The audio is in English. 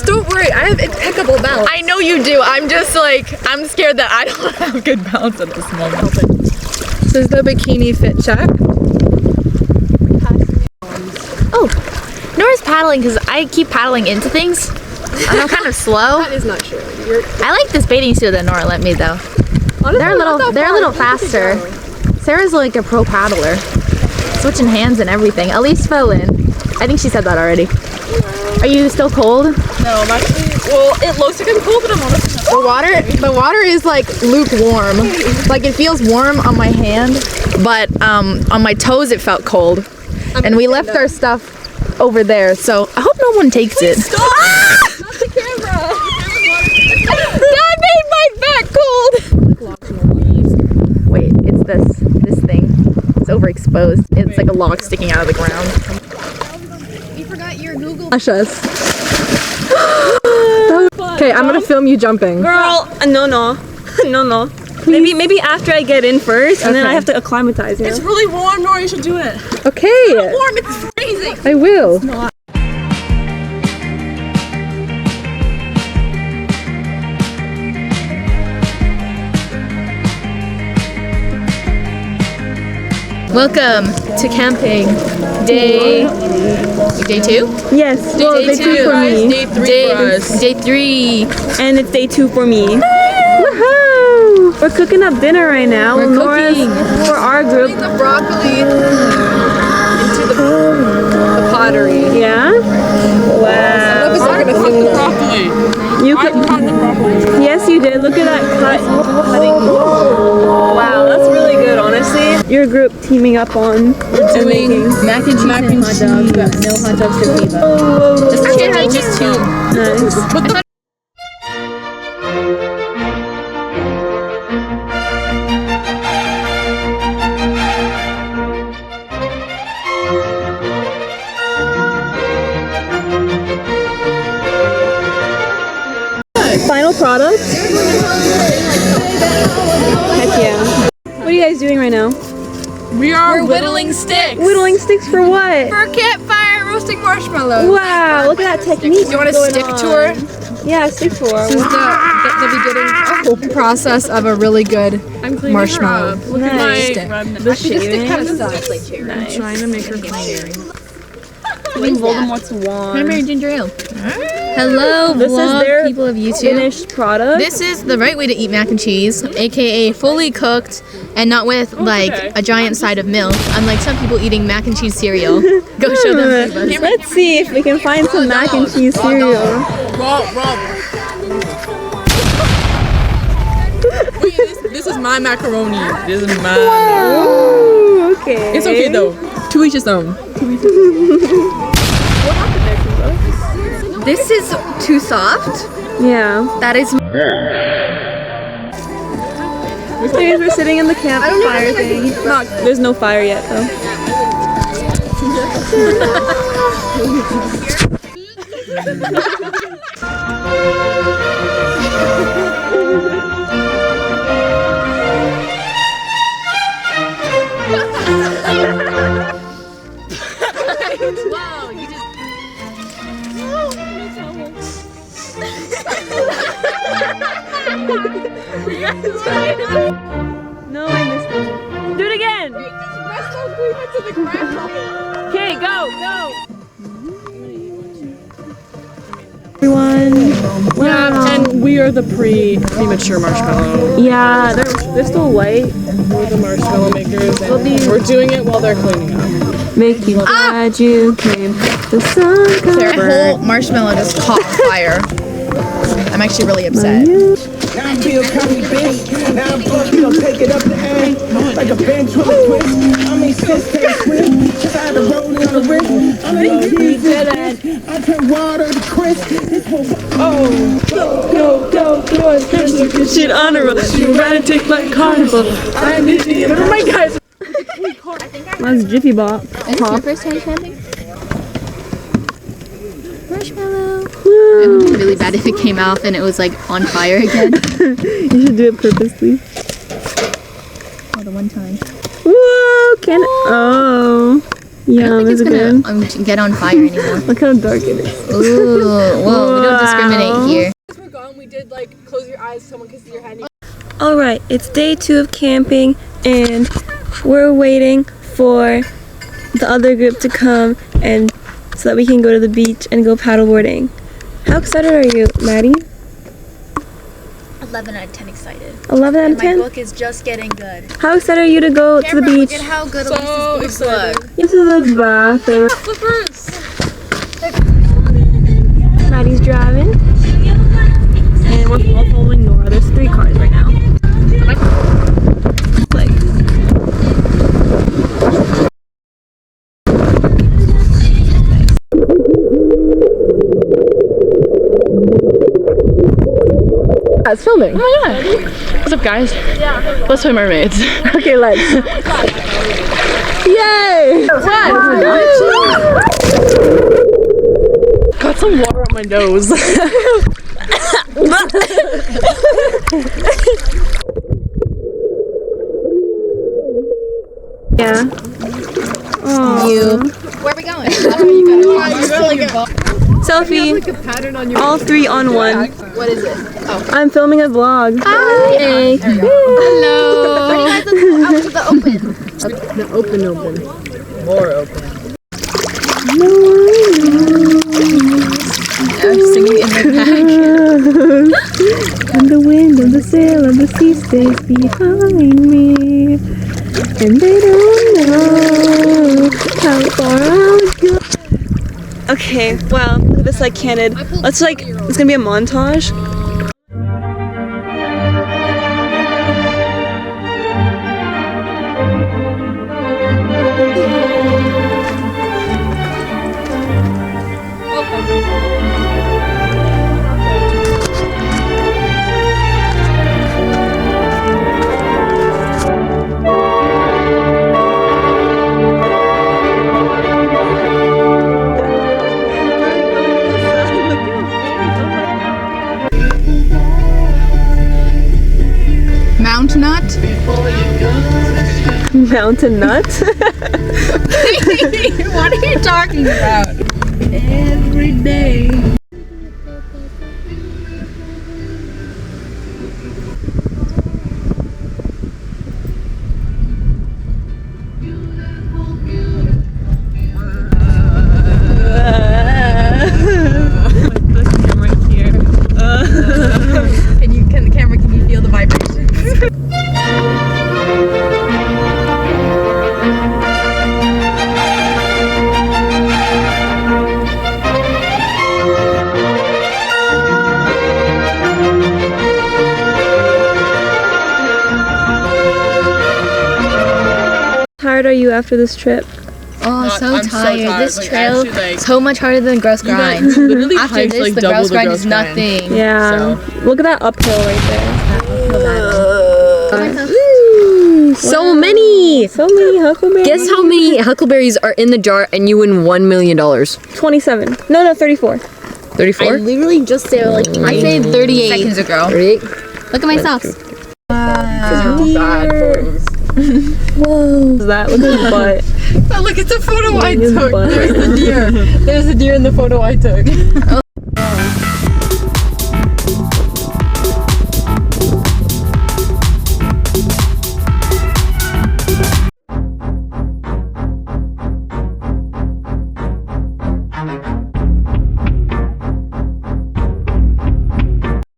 Don't worry, I have impeccable balance. I know you do. I'm just like, I'm scared that I don't have good balance at this moment. This is the bikini fit check. Oh, Nora's paddling because I keep paddling into things. I'm kind of slow. That is not true. I like this bathing suit that Nora lent me though. Honestly, They're a little faster. Sarah's like a pro paddler. Switching hands and everything. Elise fell in. I think she said that already. Are you still cold? No, I'm actually, well, it looks like I'm cold, but I'm honestly not. The water is like lukewarm. Like it feels warm on my hand, but on my toes it felt cold. And we left our stuff over there, so I hope no one takes it. Stop! Ah! Not the camera! That made my back cold! Wait, it's this thing. It's overexposed. It's like a log sticking out of the ground. You forgot your Google. Okay, I'm gonna film you jumping. Girl, no. Maybe after I get in first, and then I have to acclimatize. You know? It's really warm, Nora. You should do it. Okay. It's warm. It's freezing. I will. Welcome to camping. Day 2? Yes. Well, day 2 for me. Day 3 for us. Day 3. And it's day 2 for me. Woohoo! We're cooking up dinner right now. We're Nora's cooking. for our group. The broccoli into the pottery. Yeah. Wow. Look, I'm gonna film that. Broccoli. You I could. cut the broccoli. Yes, you did. Look at that cutting. Wow, that's really good, honestly. Your group teaming up on and making Mac and cheese and hot dogs, but no hot dogs for Kiva. Just two. Nice. Final product? Heck yeah. What are you guys doing right now? We're whittling sticks. Whittling sticks for what? For a campfire, roasting marshmallows. Wow, look at that technique. Do you want a going stick on. tour? Yeah, stick tour. This is the beginning process of a really good marshmallow. Look Nice. at my The shaving. Kind of sucks. I'm trying to make her clean. Voldemort's wand. Cranberry ginger ale. Hello, This is vlog their people of YouTube. finished product. This is the right way to eat mac and cheese, aka fully cooked and not with like a giant side of milk, unlike some people eating mac and cheese cereal. Go show them. Photos. Let's see if we can find some mac and cheese cereal. Rob. Wait, this is my macaroni. This is mine. Ooh, okay. It's okay though. To each his own. This is too soft. Yeah. That is. So guys, we're sitting in the campfire thing. There's no fire yet though. Wow, you just. No, I missed it. Do it again. Okay, go. Everyone. Wow. And we are the premature marshmallow. Yeah, they're still white. We're the marshmallow makers. And we're doing it while they're cleaning up. Making glad you came. The sun comes. Their whole marshmallow just caught fire. I'm actually really upset. Now I feel comfy, bitch. Now I'm fucked, don't take it up the A. Like a bench with a twist. I mean, sister, swim. Just had to roll on the wrist. I mean, Jesus. I turn water to crisp. This will. Go, shit on a roll. You gotta take my carnival. I need to get over my guys. That's Jiffy Bop. Is your first time camping? Marshmallow. It would be really bad if it came out and it was like on fire again. You should do it purposely. Oh, the one time. Whoa, Oh. I Yum, don't think is it's it gonna good? get on fire anymore. Look how dark it is. Ooh, whoa, we don't discriminate here. As we're gone, we did like close your eyes, someone can see your hand. Alright, it's day 2 of camping and we're waiting for the other group to come and so that we can go to the beach and go paddleboarding. How excited are you, Maddie? 11 out of 10 excited. 11 out of My 10? book is just getting good. How excited are you to go to the beach? Look at how good So Elise's books look. This is the bathroom. Flippers! Maddie's driving. And we're all following Nora. There's 3 cars right now. Like, It's filming. Oh my god. What's up, guys? Yeah. Let's play mermaids. okay, let's. Yay! Got some water on my nose. Yeah. Where are we going? Selfie. All 3 on 1. What is it? I'm filming a vlog. Hi. Hey. Hello. Where do you guys look out to the open? More open. I'm singing in the back. And the wind and the sail and the sea stays behind me. And they don't know how far I'll go. Okay, well, this like candid. Let's like, it's gonna be a montage. Mount Nut? Mountain nut? What are you talking about? Every day. Can the camera, can you feel the vibrations? How tired are you after this trip? Oh, so I'm so tired. tired. This Like, trail actually, like, so much harder than Gross Grind. literally After hiked, this, like, the double Gross the Grind Gross is Grind. nothing. Yeah. Look at that uphill right there. So many! So many huckleberries. Guess how many huckleberries are in the jar and you win $1 million? 27. No, 34. 34? literally just said like I said 38 seconds ago. 38? Look at my socks. Whoa. That? Look at his butt. Oh, look, it's a photo I His took. butt. There's the deer. There's a deer in the photo I took.